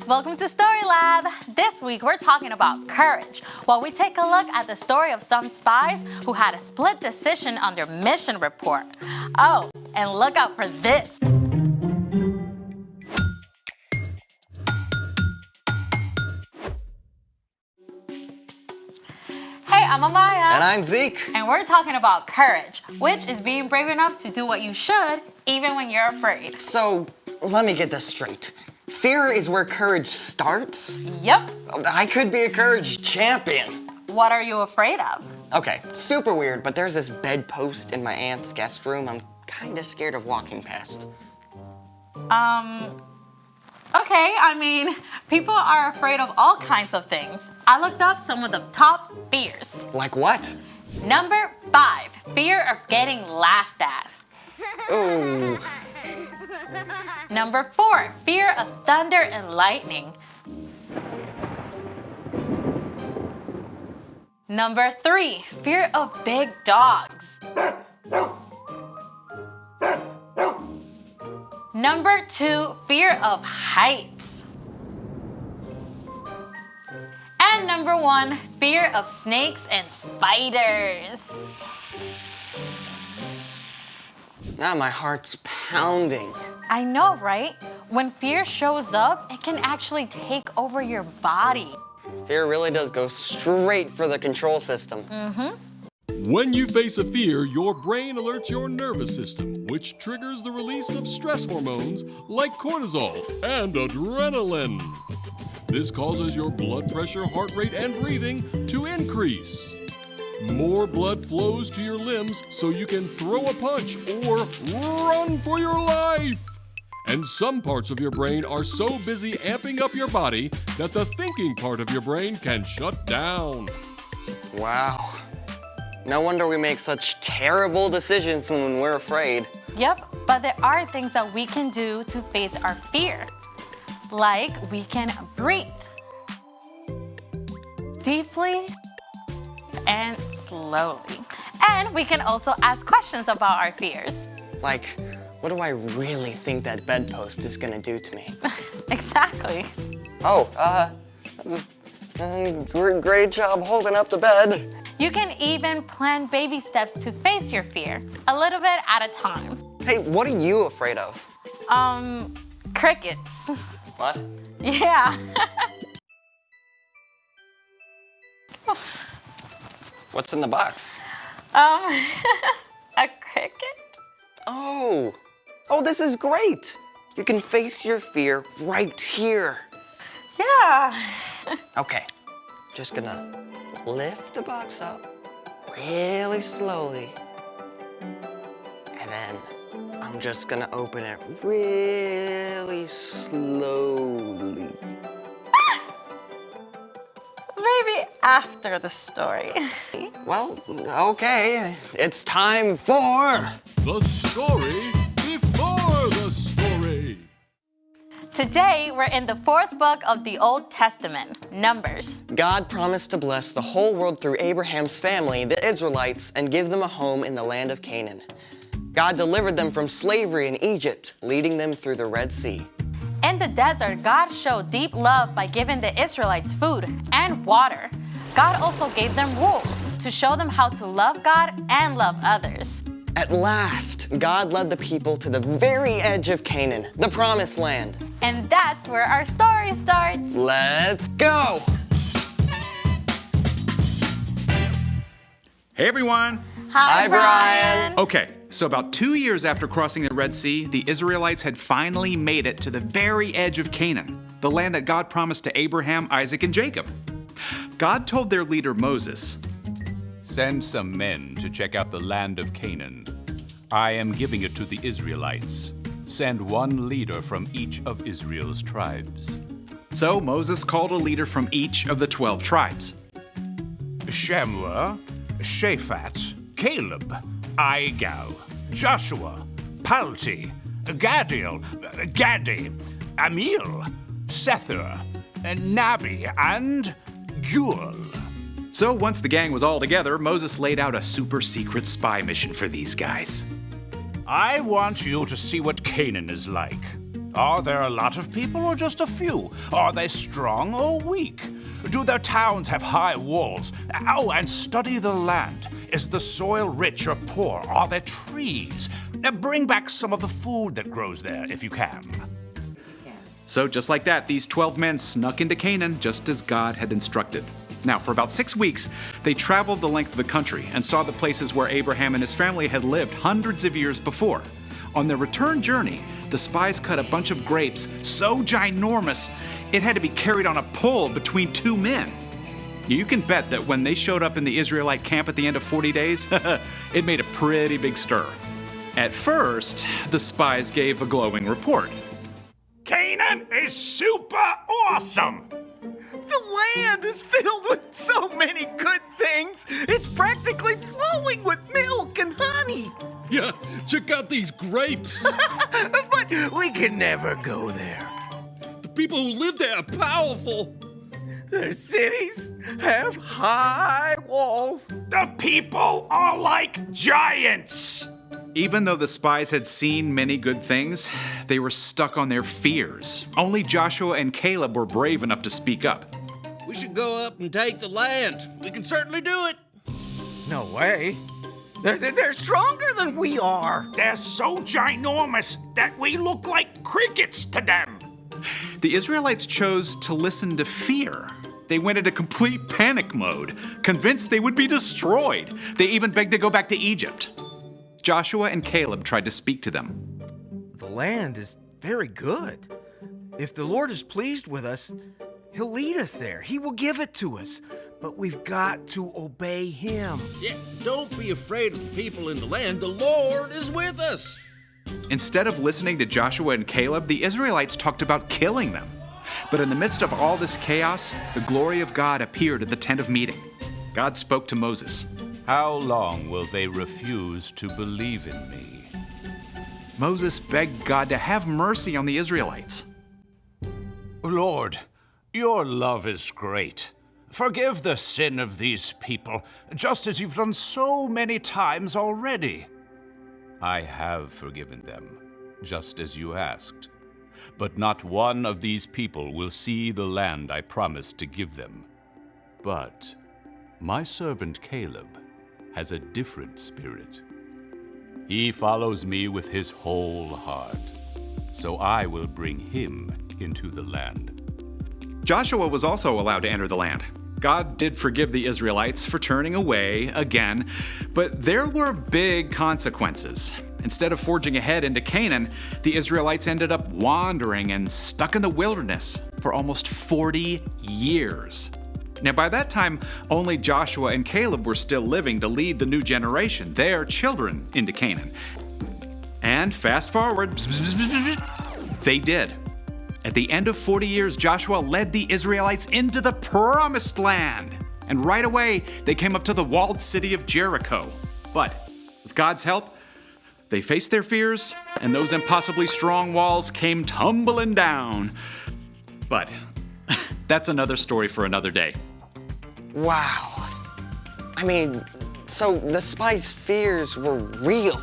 Welcome to Story Lab! This week we're talking about courage, while we take a look at the story of some spies who had a split decision on their mission report. Oh, and look out for this! Hey, I'm Amaya. And I'm Zeke. And we're talking about courage, which is being brave enough to do what you should, even when you're afraid. So, let me get this straight. Fear is where courage starts? Yep. I could be a courage champion. What are you afraid of? Okay, super weird, but there's this bedpost in my aunt's guest room I'm kinda scared of walking past. Okay, I mean, people are afraid of all kinds of things. I looked up some of the top fears. Like what? Number 5, fear of getting laughed at. Ooh. Number 4, fear of thunder and lightning. Number 3, fear of big dogs. Number 2, fear of heights. And number 1, fear of snakes and spiders. Now my heart's pounding. I know, right? When fear shows up, it can actually take over your body. Fear really does go straight for the control system. When you face a fear, your brain alerts your nervous system, which triggers the release of stress hormones like cortisol and adrenaline. This causes your blood pressure, heart rate, and breathing to increase. More blood flows to your limbs so you can throw a punch or run for your life. And some parts of your brain are so busy amping up your body that the thinking part of your brain can shut down. Wow. No wonder we make such terrible decisions when we're afraid. Yep, but there are things that we can do to face our fear. Like we can breathe deeply and slowly. And we can also ask questions about our fears. Like, what do I really think that bedpost is gonna do to me? Exactly. Oh, great job holding up the bed. You can even plan baby steps to face your fear, a little bit at a time. Hey, what are you afraid of? Crickets. What? Yeah. What's in the box? A cricket? Oh, this is great. You can face your fear right here. Yeah. Okay, just gonna lift the box up really slowly. And then I'm just gonna open it really slowly. Maybe after the story. Well, okay, it's time for... The story before the story. Today, we're in the 4th book of the Old Testament, Numbers. God promised to bless the whole world through Abraham's family, the Israelites, and give them a home in the land of Canaan. God delivered them from slavery in Egypt, leading them through the Red Sea. In the desert, God showed deep love by giving the Israelites food and water. God also gave them rules to show them how to love God and love others. At last, God led the people to the very edge of Canaan, the Promised Land. And that's where our story starts. Let's go! Hey everyone! Hi, Brian. Okay, so about 2 years after crossing the Red Sea, the Israelites had finally made it to the very edge of Canaan, the land that God promised to Abraham, Isaac, and Jacob. God told their leader Moses, "Send some men to check out the land of Canaan. I am giving it to the Israelites. Send one leader from each of Israel's tribes." So Moses called a leader from each of the 12 tribes. Shammua, Shaphat, Caleb, Igal, Joshua, Palti, Gadiel, Gadi, Amiel, Sethur, Nabi, and Jewel. So once the gang was all together, Moses laid out a super secret spy mission for these guys. I want you to see what Canaan is like. Are there a lot of people or just a few? Are they strong or weak? Do their towns have high walls? Oh, and study the land. Is the soil rich or poor? Are there trees? Bring back some of the food that grows there if you can. So just like that, these 12 men snuck into Canaan just as God had instructed. Now, for about 6 weeks, they traveled the length of the country and saw the places where Abraham and his family had lived hundreds of years before. On their return journey, the spies cut a bunch of grapes so ginormous it had to be carried on a pole between 2 men. You can bet that when they showed up in the Israelite camp at the end of 40 days, it made a pretty big stir. At first, the spies gave a glowing report. Canaan is super awesome! The land is filled with so many good things. It's practically flowing with milk and honey. Yeah, check out these grapes. But we can never go there. The people who live there are powerful. Their cities have high walls. The people are like giants! Even though the spies had seen many good things, they were stuck on their fears. Only Joshua and Caleb were brave enough to speak up. We should go up and take the land. We can certainly do it. No way. They're stronger than we are. They're so ginormous that we look like crickets to them. The Israelites chose to listen to fear. They went into complete panic mode, convinced they would be destroyed. They even begged to go back to Egypt. Joshua and Caleb tried to speak to them. The land is very good. If the Lord is pleased with us, He'll lead us there. He will give it to us. But we've got to obey Him. Yeah, don't be afraid of the people in the land. The Lord is with us. Instead of listening to Joshua and Caleb, the Israelites talked about killing them. But in the midst of all this chaos, the glory of God appeared at the tent of meeting. God spoke to Moses. How long will they refuse to believe in me? Moses begged God to have mercy on the Israelites. Lord, your love is great. Forgive the sin of these people, just as you've done so many times already. I have forgiven them, just as you asked. But not one of these people will see the land I promised to give them. But my servant Caleb has a different spirit. He follows me with his whole heart, so I will bring him into the land. Joshua was also allowed to enter the land. God did forgive the Israelites for turning away again, but there were big consequences. Instead of forging ahead into Canaan, the Israelites ended up wandering and stuck in the wilderness for almost 40 years. Now, by that time, only Joshua and Caleb were still living to lead the new generation, their children, into Canaan. And fast forward, they did. At the end of 40 years, Joshua led the Israelites into the promised land. And right away, they came up to the walled city of Jericho. But with God's help, they faced their fears, and those impossibly strong walls came tumbling down. But that's another story for another day. Wow. I mean, so the spies' fears were real.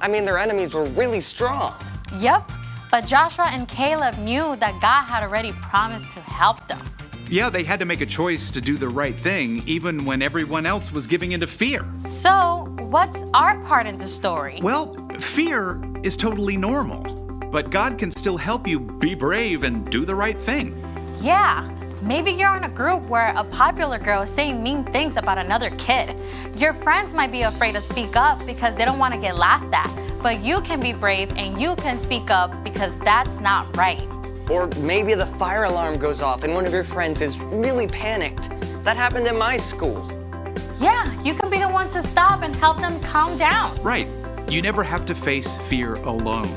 I mean, their enemies were really strong. Yep, but Joshua and Caleb knew that God had already promised to help them. Yeah, they had to make a choice to do the right thing, even when everyone else was giving into fear. So, what's our part in the story? Well, fear is totally normal, but God can still help you be brave and do the right thing. Yeah, maybe you're in a group where a popular girl is saying mean things about another kid. Your friends might be afraid to speak up because they don't want to get laughed at, but you can be brave and you can speak up because that's not right. Or maybe the fire alarm goes off and one of your friends is really panicked. That happened in my school. Yeah, you can be the one to stop and help them calm down. Right. You never have to face fear alone.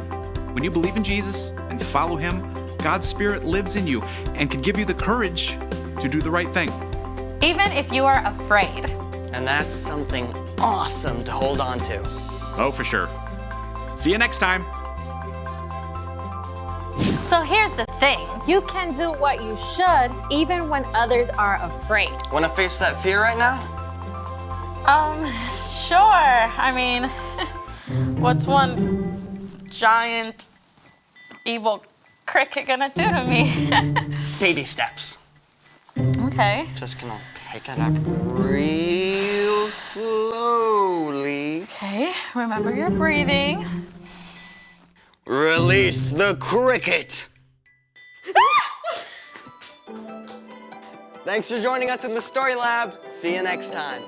When you believe in Jesus and follow Him, God's Spirit lives in you and can give you the courage to do the right thing. Even if you are afraid. And that's something awesome to hold on to. Oh, for sure. See you next time. So here's the thing. You can do what you should even when others are afraid. Wanna face that fear right now? Sure. I mean, what's one giant evil cricket gonna do to me? Baby steps. Okay. Just gonna pick it up real slowly. Okay, remember your breathing. Release the cricket. Thanks for joining us in the Story Lab. See you next time.